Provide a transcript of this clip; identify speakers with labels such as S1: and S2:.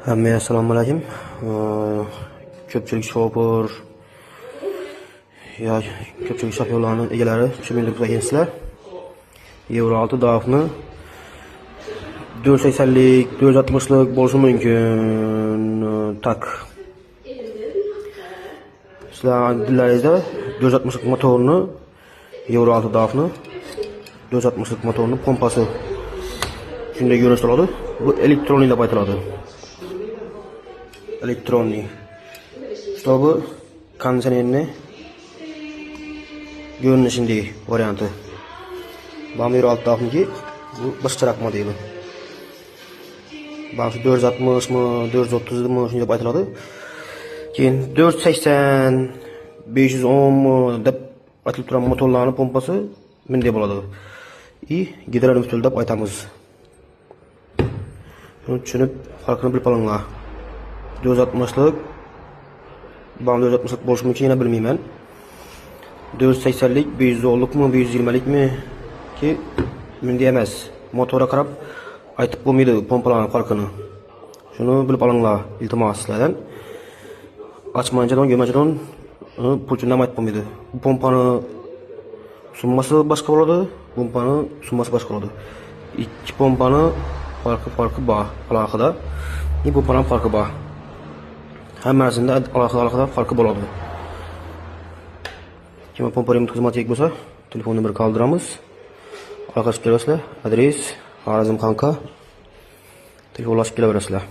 S1: Hammaga assalomu alaykum. Ko'pchilik shopur ya ko'pchilik shopyorlarning egalari tushunmaydi egansizlar. Euro 6 dafni 480lik, 460lik bo'lishi mumkin. Tak. Sizlar dillaringizda 460lik motorni Euro 6 dafni 460lik motorni pompasi shunday ko'rinish oladi. Bu elektronli deb aytiladi. Elektronli. Чтобы konditsionerni görünüşündeki variantı. Bamir alt tarafındaki bu başçarak modeli. Bazı 460 mı, 430 mı şunu aytıladi. Keyin 480, 510 mu deb aytilib turgan motorlarning pompasi bunday bo'ladi. Gidrolik deb aytamiz. Shuni tushunib, farqini bilib olinglar. 460lik, bana 460lik bo'lishi mumkin, yana bilmayman. 480lik, 510lik mi, 520lik mi ki bunday emas. Motorga qarab aytib bo'lmaydi pompalarning farqini. Shuni bilib olinglar, iltimos sizlardan. Açmayıncadan, göməcədən pulcundan aytib bo'lmaydi. Bu pompani summasi boshqa bo'ladi, pompani summasi boshqa bo'ladi. Ikki pompani farqi bor alohida. Bu pompaning farqi bor. Hammasida alohida farqi bo'ladi. Kim pompaning xizmatiga bo'lsa, telefon nomeri qoldiramiz. Aloqalashib kelasizlar. Adres Xorazm Xonqa. Telefonlashib kelaverasizlar.